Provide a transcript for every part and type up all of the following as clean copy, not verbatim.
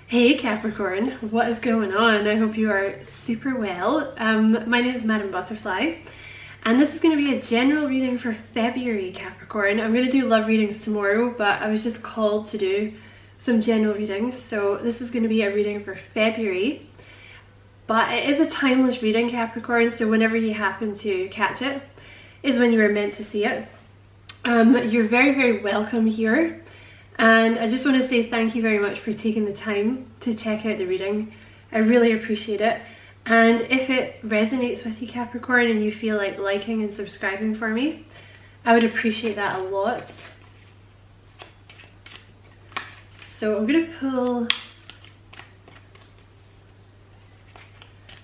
Hey Capricorn, what is going on? I hope you are super well. My name is Madam Butterfly, and this is going to be a general reading for February, Capricorn. I'm going to do love readings tomorrow, but I was just called to do some general readings, so this is going to be a reading for February. But it is a timeless reading, Capricorn, so whenever you happen to catch it is when you were meant to see it. You're very, very welcome here. And I just want to say thank you very much for taking the time to check out the reading. I really appreciate it. And if it resonates with you, Capricorn, and you feel like liking and subscribing for me, I would appreciate that a lot. So I'm going to pull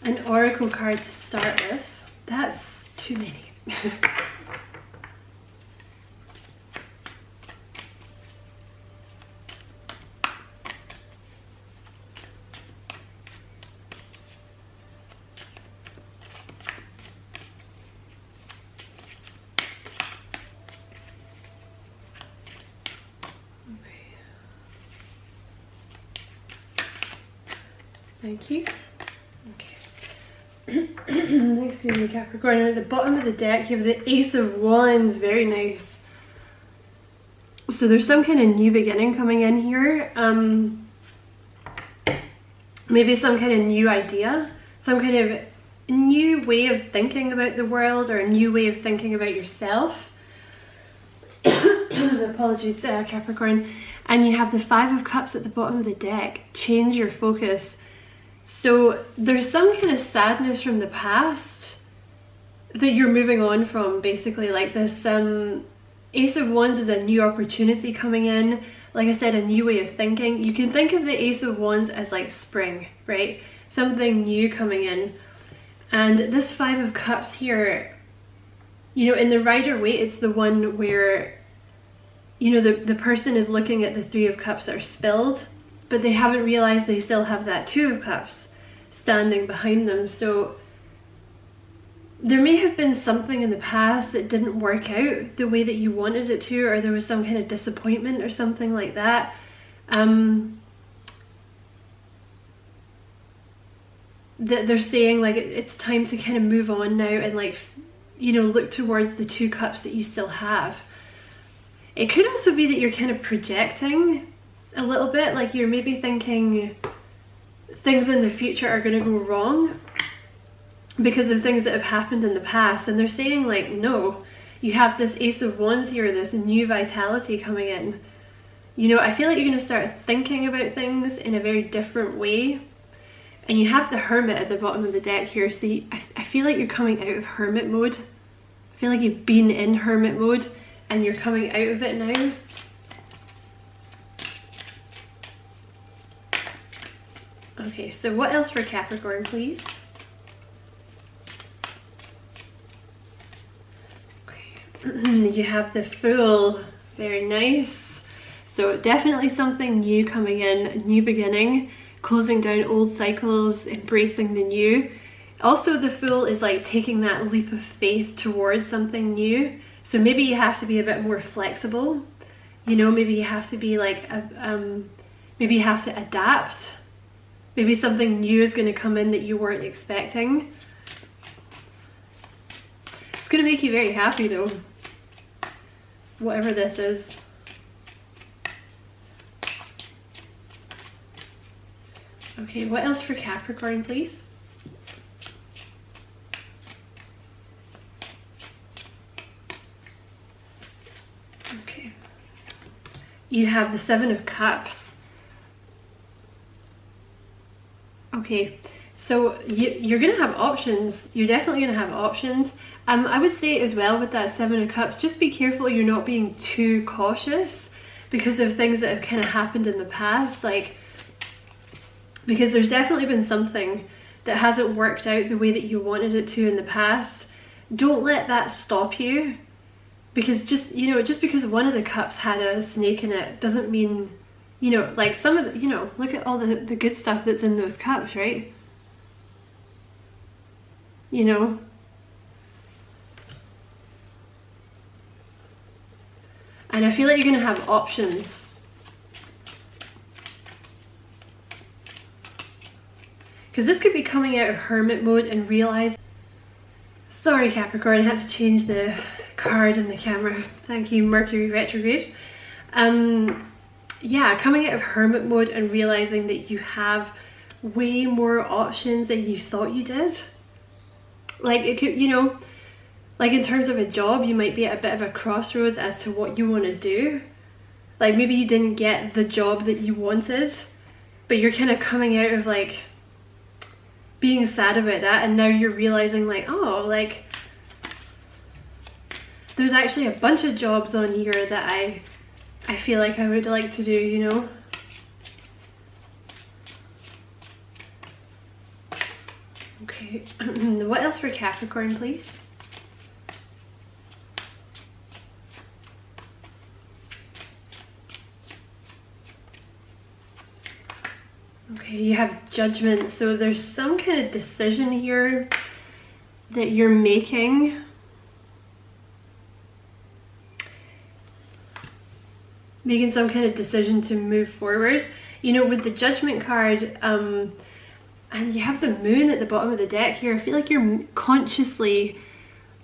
an oracle card to start with. That's too many. Thank you. Okay. Excuse me, Capricorn. And at the bottom of the deck, you have the Ace of Wands. Very nice. So there's some kind of new beginning coming in here. Maybe some kind of new idea, some kind of new way of thinking about the world, or a new way of thinking about yourself. Apologies, Capricorn. And you have the Five of Cups at the bottom of the deck. Change your focus. So there's some kind of sadness from the past that you're moving on from, basically. Like this Ace of Wands is a new opportunity coming in. Like I said, a new way of thinking. You can think of the Ace of Wands as like spring, right? Something new coming in. And this Five of Cups here, you know, in the Rider-Waite, it's the one where, you know, the person is looking at the Three of Cups that are spilled, but they haven't realized they still have that Two of Cups standing behind them. So there may have been something in the past that didn't work out the way that you wanted it to, or there was some kind of disappointment or something like that. That they're saying like it's time to kind of move on now and, like, you know, look towards the Two Cups that you still have. It could also be that you're kind of projecting a little bit, like you're maybe thinking things in the future are going to go wrong because of things that have happened in the past, and they're saying like, no, you have this Ace of Wands here, this new vitality coming in. You know, I feel like you're going to start thinking about things in a very different way. And you have the Hermit at the bottom of the deck here, so I feel like you're coming out of Hermit mode. I feel like you've been in Hermit mode and you're coming out of it now. Okay, so what else for Capricorn, please? Okay, you have the Fool. Very nice. So definitely something new coming in, a new beginning, closing down old cycles, embracing the new. Also, the Fool is like taking that leap of faith towards something new. So maybe you have to be a bit more flexible. You know, maybe you have to be like, maybe you have to adapt. Maybe something new is going to come in that you weren't expecting. It's going to make you very happy though, whatever this is. Okay, what else for Capricorn, please? Okay. You have the Seven of Cups. Okay, so you're going to have options. You're definitely going to have options. I would say as well with that Seven of Cups, just be careful you're not being too cautious because of things that have kind of happened in the past. Like, because there's definitely been something that hasn't worked out the way that you wanted it to in the past. Don't let that stop you, because just, you know, just because one of the cups had a snake in it doesn't mean, you know, like some of the, you know, look at all the good stuff that's in those cups, right? You know? And I feel like you're going to have options. Because this could be coming out of hermit mode and realize, sorry Capricorn, I had to change the card in the camera. Thank you, Mercury retrograde. Yeah, coming out of hermit mode and realizing that you have way more options than you thought you did. Like it could, you know, like in terms of a job, you might be at a bit of a crossroads as to what you want to do. Like maybe you didn't get the job that you wanted, but you're kind of coming out of like being sad about that, and now you're realizing like, oh, like there's actually a bunch of jobs on here that I feel like I would like to do, you know. Okay, what else for Capricorn, please? Okay, you have Judgment. So there's some kind of decision here that you're making. Making some kind of decision to move forward. You know, with the Judgment card, and you have the Moon at the bottom of the deck here, I feel like you're consciously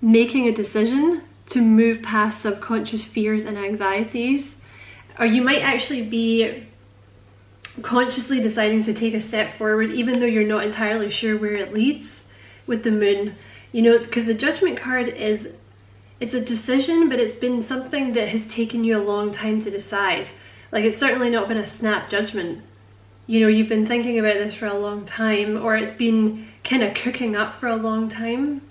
making a decision to move past subconscious fears and anxieties. Or you might actually be consciously deciding to take a step forward even though you're not entirely sure where it leads with the Moon. You know, because the Judgment card is, it's a decision, but it's been something that has taken you a long time to decide. Like it's certainly not been a snap judgment. You know, you've been thinking about this for a long time, or it's been kind of cooking up for a long time.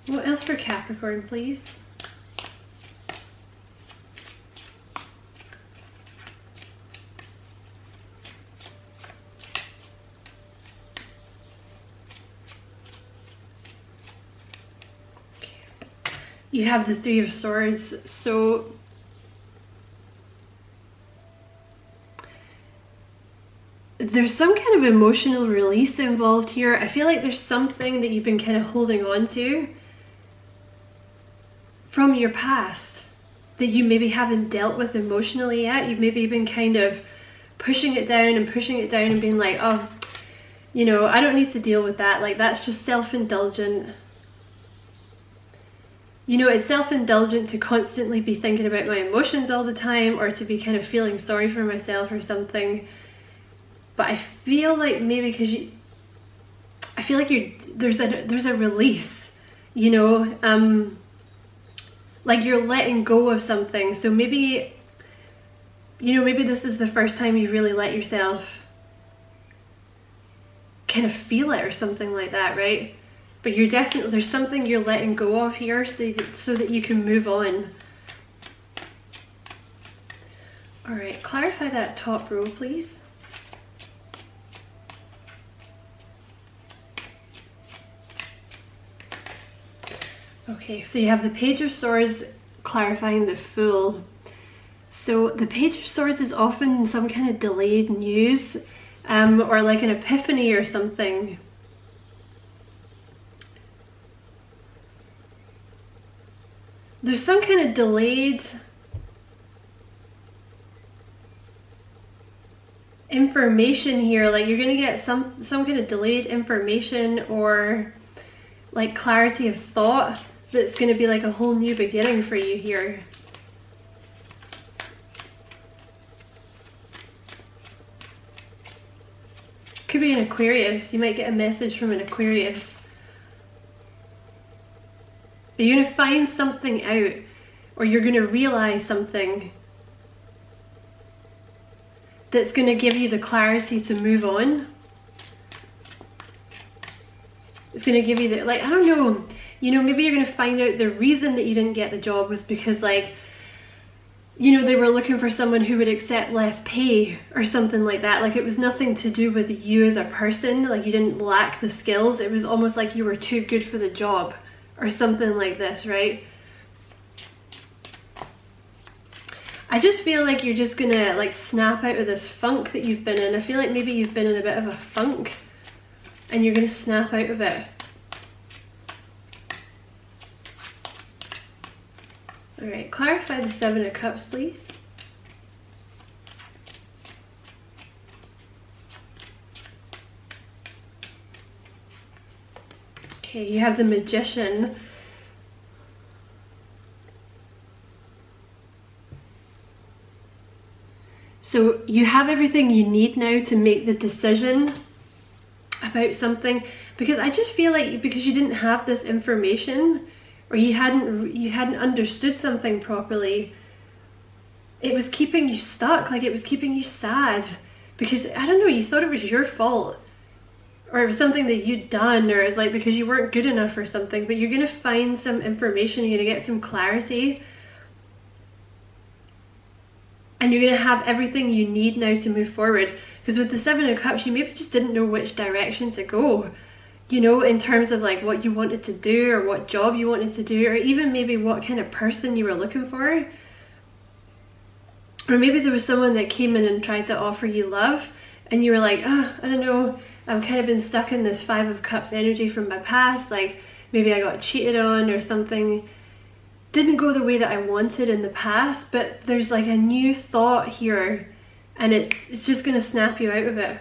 What else for Capricorn, please? You have the Three of Swords, so there's some kind of emotional release involved here. I feel like there's something that you've been kind of holding on to from your past that you maybe haven't dealt with emotionally yet. You've maybe been kind of pushing it down and being like, oh, you know, I don't need to deal with that. Like that's just self-indulgent. You know, it's self-indulgent to constantly be thinking about my emotions all the time, or to be kind of feeling sorry for myself or something. But I feel like maybe because I feel like there's a release, you know, like you're letting go of something. So maybe, you know, maybe this is the first time you really let yourself kind of feel it or something like that, right? But you're definitely, there's something you're letting go of here so that you can move on. All right, clarify that top row, please. Okay, so you have the Page of Swords clarifying the Fool. So the Page of Swords is often some kind of delayed news, or like an epiphany or something. There's some kind of delayed information here. Like you're gonna get some kind of delayed information, or like clarity of thought that's gonna be like a whole new beginning for you here. Could be an Aquarius. You might get a message from an Aquarius. You're going to find something out, or you're going to realize something that's going to give you the clarity to move on. It's going to give you the, like, I don't know, you know, maybe you're going to find out the reason that you didn't get the job was because, like, you know, they were looking for someone who would accept less pay or something like that. Like it was nothing to do with you as a person. Like you didn't lack the skills. It was almost like you were too good for the job or something like this, right? I just feel like you're just gonna like snap out of this funk that you've been in. I feel like maybe you've been in a bit of a funk and you're gonna snap out of it. All right, clarify the Seven of Cups, please. Okay, you have the Magician. So you have everything you need now to make the decision about something, because I just feel like because you didn't have this information, or you hadn't understood something properly, it was keeping you stuck, like it was keeping you sad, because I don't know, you thought it was your fault, or it was something that you'd done, or it's like because you weren't good enough or something. But you're gonna find some information, you're gonna get some clarity, and you're gonna have everything you need now to move forward. Because with the Seven of Cups, you maybe just didn't know which direction to go, you know, in terms of like what you wanted to do, or what job you wanted to do, or even maybe what kind of person you were looking for. Or maybe there was someone that came in and tried to offer you love, and you were like, oh, I don't know, I've kind of been stuck in this Five of Cups energy from my past, like maybe I got cheated on or something didn't go the way that I wanted in the past, but there's like a new thought here, and it's just gonna snap you out of it.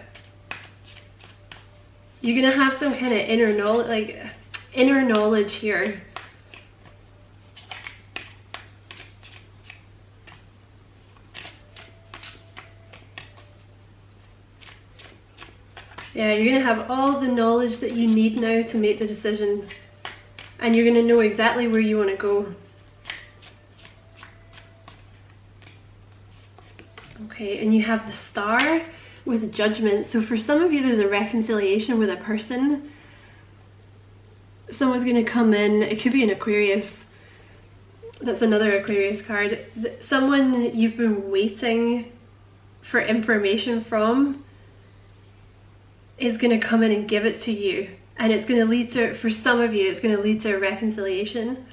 You're gonna have some kind of inner knowledge here. Yeah, you're gonna have all the knowledge that you need now to make the decision, and you're gonna know exactly where you want to go. Okay, and you have the Star with Judgment. So for some of you, there's a reconciliation with a person. Someone's going to come in. It could be an Aquarius. That's another Aquarius card. Someone you've been waiting for information from is going to come in and give it to you. And it's going to lead to, for some of you, it's going to lead to a reconciliation.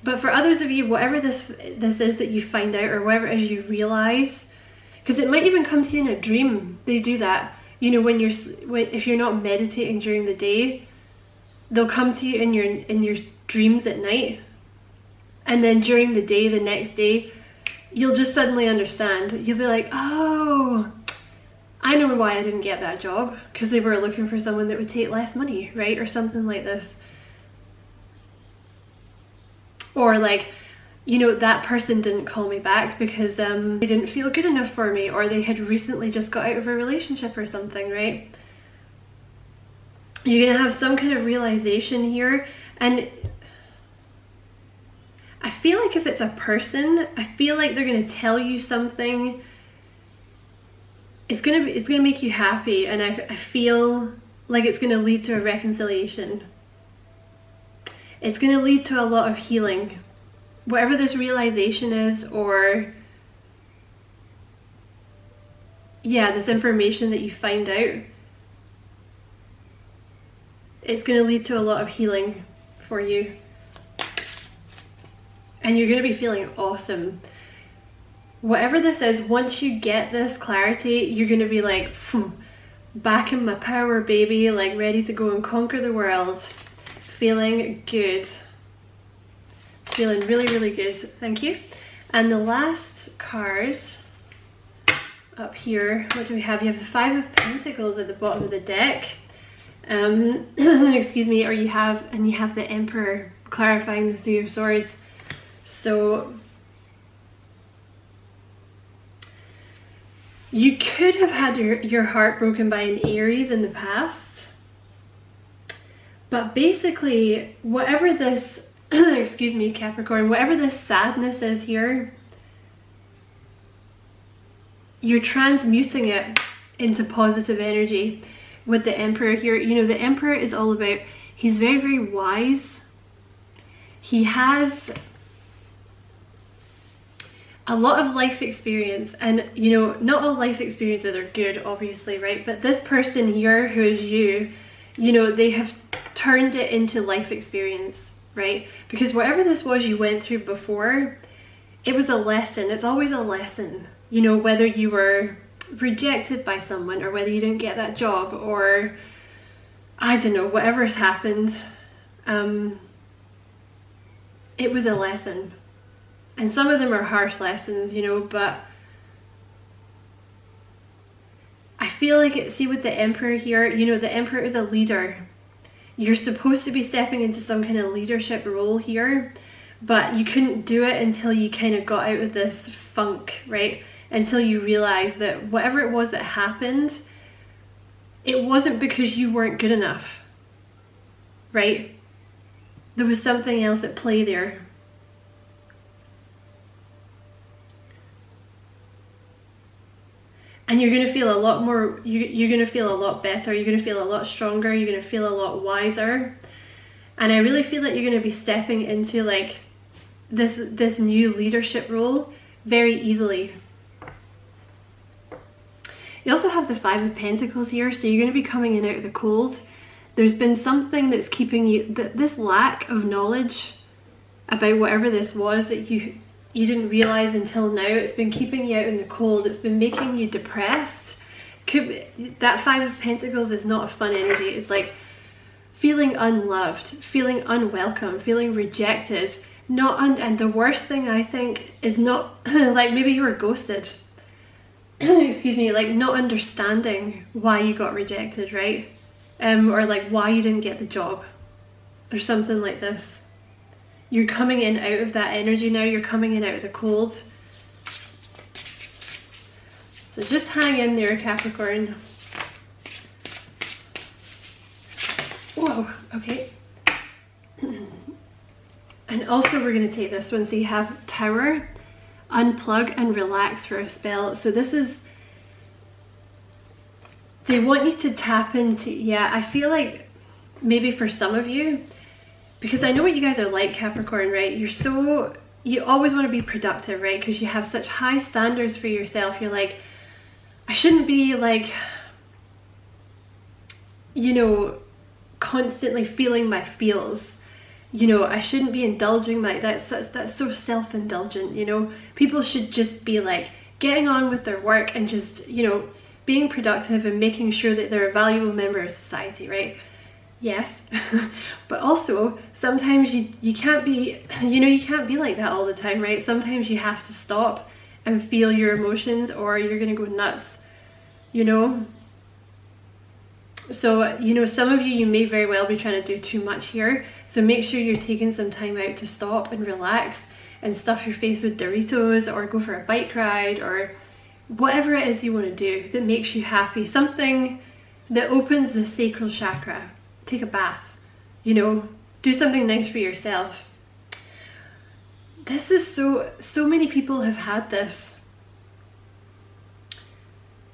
But for others of you, whatever this is that you find out, or whatever it is you realize, because it might even come to you in a dream. They do that, you know, if you're not meditating during the day, they'll come to you in your dreams at night, and then during the day, the next day, you'll just suddenly understand. You'll be like, oh, I know why I didn't get that job, because they were looking for someone that would take less money, right, or something like this. Or like, you know, that person didn't call me back because they didn't feel good enough for me, or they had recently just got out of a relationship or something, right? You're gonna have some kind of realization here, and I feel like if it's a person, I feel like they're gonna tell you something. It's gonna make you happy, and I feel like it's gonna lead to a reconciliation. It's going to lead to a lot of healing. Whatever this realization is, or yeah, this information that you find out, it's going to lead to a lot of healing for you. And you're going to be feeling awesome. Whatever this is, once you get this clarity, you're going to be like, back in my power, baby, like ready to go and conquer the world. Feeling good, feeling really, really good. Thank you. And the last card up here, what do we have? You have the Five of Pentacles at the bottom of the deck. Excuse me. Or you have the Emperor, clarifying the Three of Swords. So you could have had your heart broken by an Aries in the past. But basically, whatever this, excuse me, Capricorn, whatever this sadness is here, you're transmuting it into positive energy with the Emperor here. You know, the Emperor is all about, he's very, very wise. He has a lot of life experience, and you know, not all life experiences are good, obviously, right? But this person here, who is you know, they have turned it into life experience, right? Because whatever this was you went through before, it was a lesson. It's always a lesson, you know, whether you were rejected by someone, or whether you didn't get that job, or I don't know, whatever has happened. it was a lesson. And some of them are harsh lessons, you know, but I feel like, see with the Emperor here, you know, the Emperor is a leader. You're supposed to be stepping into some kind of leadership role here, but you couldn't do it until you kind of got out of this funk, right? Until you realized that whatever it was that happened, it wasn't because you weren't good enough, right? There was something else at play there. And you're going to feel a lot more, you're going to feel a lot better, you're going to feel a lot stronger, you're going to feel a lot wiser. And I really feel that you're going to be stepping into like this new leadership role very easily. You also have the Five of Pentacles here, so you're going to be coming in out of the cold. There's been something that's keeping you, this lack of knowledge about whatever this was that you didn't realize until now. It's been keeping you out in the cold. It's been making you depressed. That Five of Pentacles is not a fun energy. It's like feeling unloved, feeling unwelcome, feeling rejected. And the worst thing I think is not like maybe you were ghosted. Excuse me, like not understanding why you got rejected, right? Or like why you didn't get the job or something like this. You're coming in out of that energy now. You're coming in out of the cold. So just hang in there, Capricorn. Whoa, okay. And also we're going to take this one. So you have Tower, unplug and relax for a spell. So this is, they want you to tap into, yeah, I feel like maybe for some of you, because I know what you guys are like, Capricorn, right? You always want to be productive, right? Because you have such high standards for yourself. You're like, I shouldn't be like, you know, constantly feeling my feels. You know, I shouldn't be indulging that's so self-indulgent, you know. People should just be like getting on with their work and just, you know, being productive and making sure that they're a valuable member of society, right? Yes. But also sometimes you can't be, you know, you can't be like that all the time, right? Sometimes you have to stop and feel your emotions or you're gonna go nuts, you know. So, you know, some of you may very well be trying to do too much here. So make sure you're taking some time out to stop and relax and stuff your face with Doritos or go for a bike ride or whatever it is you want to do that makes you happy. Something that opens the sacral chakra. Take a bath, you know, do something nice for yourself. This is so many people have had this.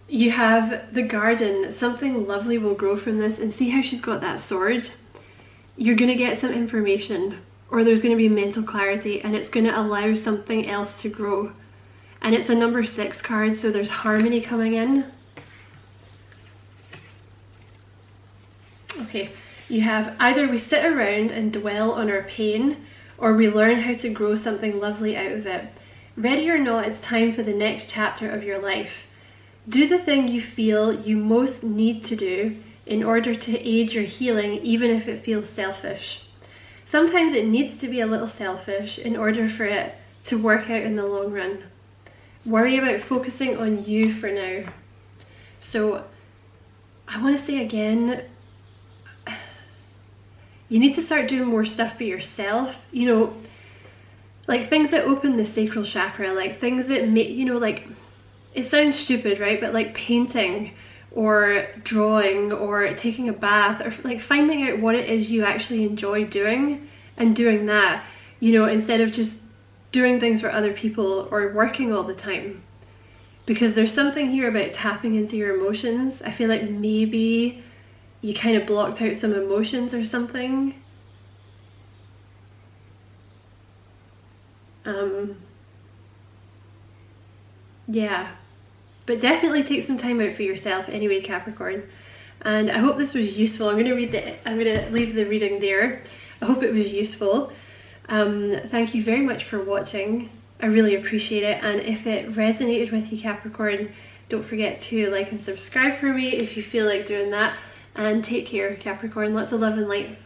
You have the garden, something lovely will grow from this, and see how she's got that sword? You're going to get some information, or there's going to be mental clarity, and it's going to allow something else to grow. And it's a number 6 card, so there's harmony coming in. Okay, you have either we sit around and dwell on our pain, or we learn how to grow something lovely out of it. Ready or not, it's time for the next chapter of your life. Do the thing you feel you most need to do in order to aid your healing, even if it feels selfish. Sometimes it needs to be a little selfish in order for it to work out in the long run. Worry about focusing on you for now. So I want to say again, you need to start doing more stuff for yourself, you know, like things that open the sacral chakra, like things that make, you know, like, it sounds stupid, right? But like painting or drawing or taking a bath or like finding out what it is you actually enjoy doing and doing that, you know, instead of just doing things for other people or working all the time. Because there's something here about tapping into your emotions. I feel like maybe you kind of blocked out some emotions or something. Yeah. But definitely take some time out for yourself anyway, Capricorn. And I hope this was useful. I'm gonna leave the reading there. I hope it was useful. Thank you very much for watching. I really appreciate it. And if it resonated with you, Capricorn, don't forget to like and subscribe for me if you feel like doing that. And take care, Capricorn. Lots of love and light.